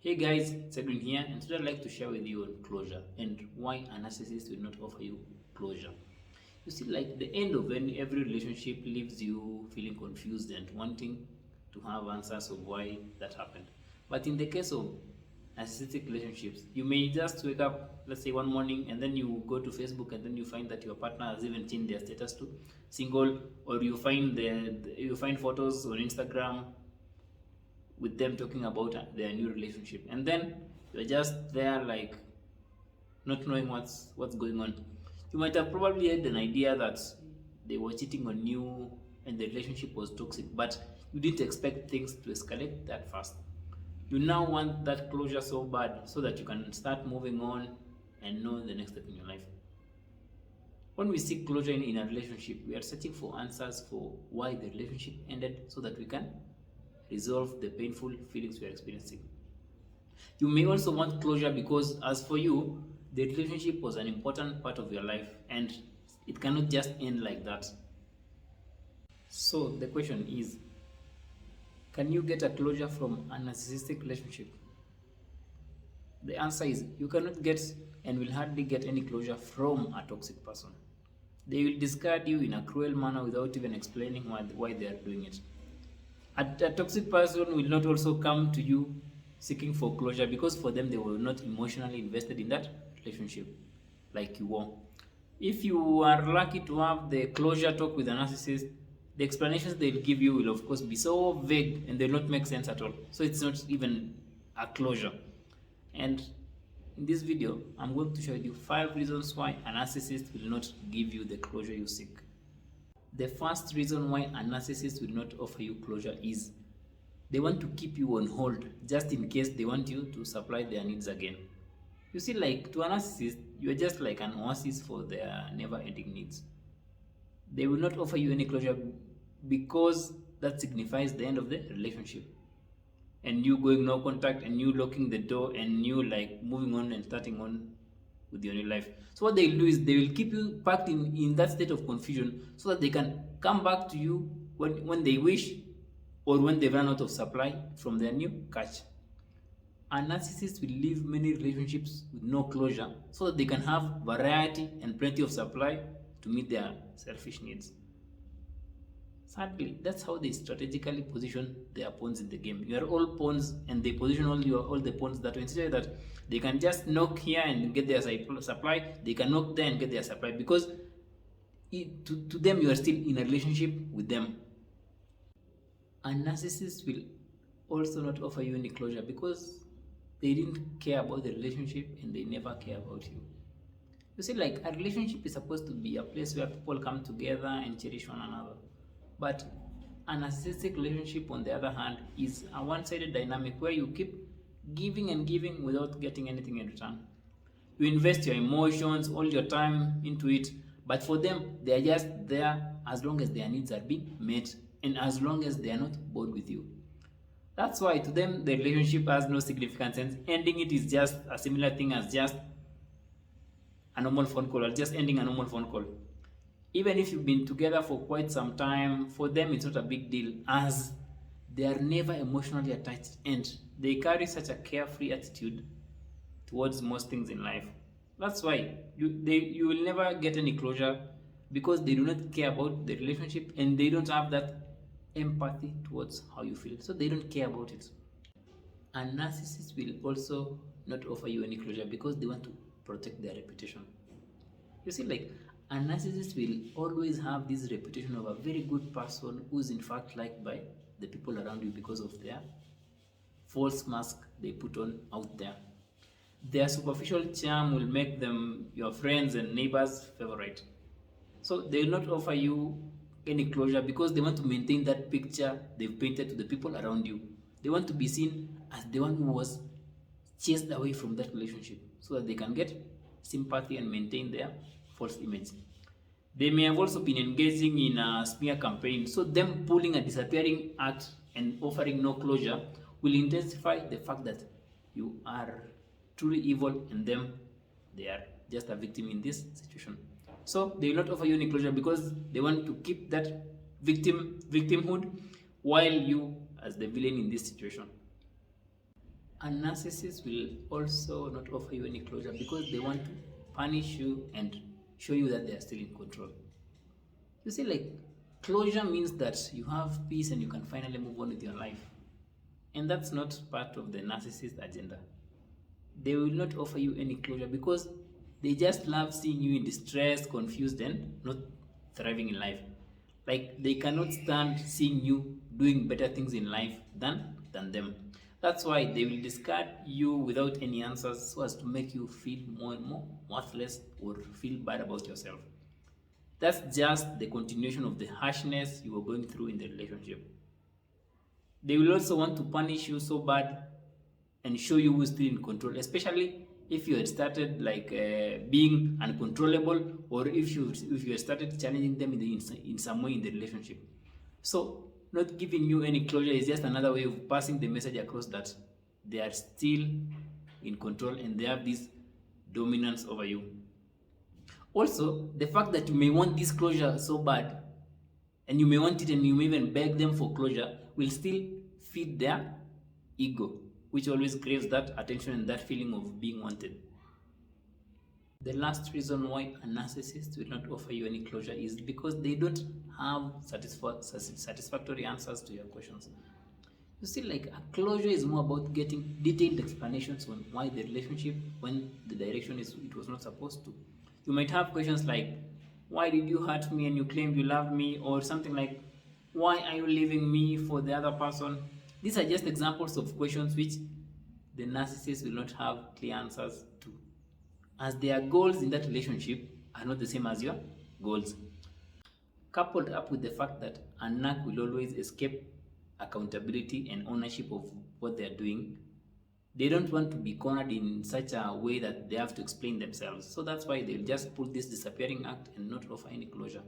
Hey guys, it's Edwin here, and today I'd like to share with you on closure and why a narcissist will not offer you closure. You see, like the end of every relationship leaves you feeling confused and wanting to have answers of why that happened. But in the case of narcissistic relationships, you may just wake up, let's say one morning, and then you go to Facebook, and then you find that your partner has even changed their status to single, or you find photos on Instagram with them talking about their new relationship, and then you're just there like not knowing what's going on. You might have probably had an idea that they were cheating on you and the relationship was toxic, but you didn't expect things to escalate that fast. You now want that closure so bad so that you can start moving on and know the next step in your life. When we seek closure in a relationship, we are searching for answers for why the relationship ended so that we can resolve the painful feelings we are experiencing. You may also want closure because, as for you, the relationship was an important part of your life and it cannot just end like that. So, the question is, can you get a closure from a narcissistic relationship? The answer is you cannot get and will hardly get any closure from a toxic person. They will discard you in a cruel manner without even explaining why they are doing it. A toxic person will not also come to you seeking for closure because for them they were not emotionally invested in that relationship like you were. If you are lucky to have the closure talk with a narcissist, the explanations they'll give you will of course be so vague and they'll not make sense at all. So it's not even a closure. And in this video, I'm going to show you 5 reasons why a narcissist will not give you the closure you seek. The first reason why a narcissist will not offer you closure is they want to keep you on hold just in case they want you to supply their needs again. You see, like to a narcissist, you are just like an oasis for their never-ending needs. They will not offer you any closure because that signifies the end of the relationship. And you going no contact and you locking the door and you like moving on and starting on with your new life. So what they'll do is they will keep you packed in that state of confusion so that they can come back to you when they wish or when they run out of supply from their new catch. A narcissist will leave many relationships with no closure so that they can have variety and plenty of supply to meet their selfish needs. Sadly, that's how they strategically position their pawns in the game. You are all pawns and they position all the pawns that way, instead that they can just knock here and get their supply, they can knock there and get their supply because to them you are still in a relationship with them. A narcissist will also not offer you any closure because they didn't care about the relationship and they never care about you. You see, like a relationship is supposed to be a place where people come together and cherish one another. But a narcissistic relationship, on the other hand, is a one-sided dynamic where you keep giving and giving without getting anything in return. You invest your emotions, all your time into it, but for them, they are just there as long as their needs are being met and as long as they are not bored with you. That's why to them, the relationship has no significant sense. Ending it is just a similar thing as just a normal phone call or just ending a normal phone call. Even if you've been together for quite some time, for them it's not a big deal as they are never emotionally attached and they carry such a carefree attitude towards most things in life. That's why you will never get any closure because they do not care about the relationship and they don't have that empathy towards how you feel. So they don't care about it. A narcissist will also not offer you any closure because they want to protect their reputation. You see, like a narcissist will always have this reputation of a very good person who's in fact liked by the people around you because of their false mask they put on out there. Their superficial charm will make them your friends and neighbors' favorite. So they will not offer you any closure because they want to maintain that picture they've painted to the people around you. They want to be seen as the one who was chased away from that relationship so that they can get sympathy and maintain their false image. They may have also been engaging in a smear campaign, so them pulling a disappearing act and offering no closure will intensify the fact that you are truly evil and they are just a victim in this situation. So they will not offer you any closure because they want to keep that victimhood while you as the villain in this situation. A narcissist will also not offer you any closure because they want to punish you and show you that they are still in control. You see, like, closure means that you have peace and you can finally move on with your life. And that's not part of the narcissist agenda. They will not offer you any closure because they just love seeing you in distress, confused, and not thriving in life. Like, they cannot stand seeing you doing better things in life than them. That's why they will discard you without any answers so as to make you feel more and more worthless or feel bad about yourself. That's just the continuation of the harshness you were going through in the relationship. They will also want to punish you so bad and show you who's still in control, especially if you had started like being uncontrollable, or if you had started challenging them in some way in the relationship. So not giving you any closure is just another way of passing the message across that they are still in control and they have this dominance over you. Also, the fact that you may want this closure so bad, and you may want it and you may even beg them for closure, will still feed their ego, which always craves that attention and that feeling of being wanted. The last reason why a narcissist will not offer you any closure is because they don't have satisfactory answers to your questions. You see, like, a closure is more about getting detailed explanations on why the relationship went the direction it was not supposed to. You might have questions like, why did you hurt me and you claimed you love me? Or something like, why are you leaving me for the other person? These are just examples of questions which the narcissist will not have clear answers to, as their goals in that relationship are not the same as your goals. Coupled up with the fact that a narc will always escape accountability and ownership of what they are doing, they don't want to be cornered in such a way that they have to explain themselves. So that's why they'll just pull this disappearing act and not offer any closure.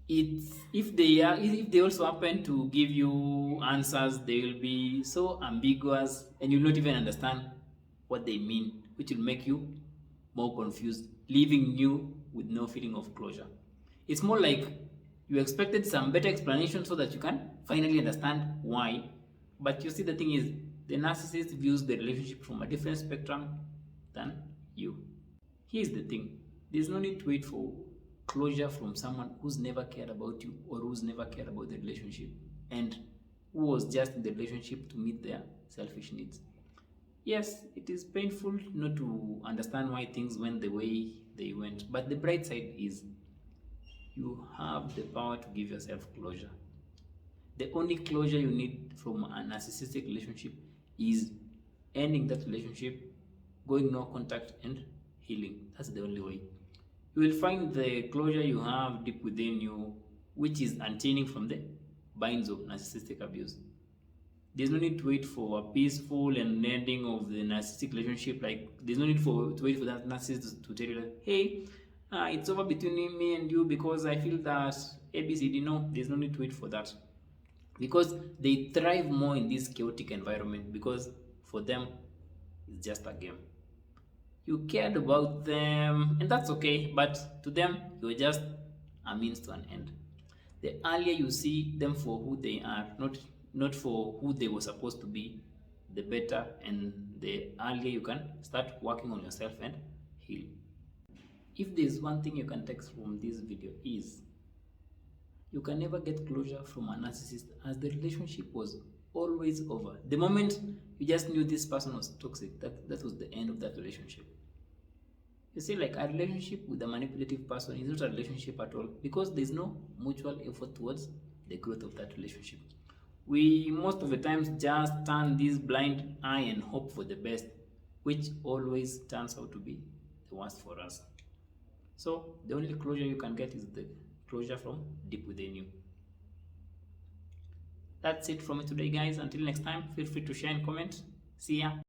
If they also happen to give you answers, they will be so ambiguous and you'll not even understand what they mean, which will make you more confused, leaving you with no feeling of closure. It's more like you expected some better explanation so that you can finally understand why. But you see, the thing is, the narcissist views the relationship from a different spectrum than you. Here's the thing: there's no need to wait for closure from someone who's never cared about you or who's never cared about the relationship and who was just in the relationship to meet their selfish needs. Yes, it is painful not to understand why things went the way they went, but the bright side is you have the power to give yourself closure. The only closure you need from a narcissistic relationship is ending that relationship, going no contact, and healing. That's the only way. You will find the closure you have deep within you, which is unchaining from the binds of narcissistic abuse. There's no need to wait for a peaceful and ending of the narcissistic relationship. Like, there's no need to wait for that narcissist to tell you, like, hey, it's over between me and you because I feel that ABCD. No, there's no need to wait for that, because they thrive more in this chaotic environment, because for them it's just a game. You cared about them and that's okay, but to them you're just a means to an end. The earlier you see them for who they are, not for who they were supposed to be, the better, and the earlier you can start working on yourself and heal. If there's one thing you can take from this video is, you can never get closure from a narcissist, as the relationship was always over. The moment you just knew this person was toxic, that was the end of that relationship. You see, like, a relationship with a manipulative person is not a relationship at all, because there's no mutual effort towards the growth of that relationship. We most of the times just turn this blind eye and hope for the best, which always turns out to be the worst for us. So the only closure you can get is the closure from deep within you. That's it from me today, guys. Until next time, feel free to share and comment. See ya.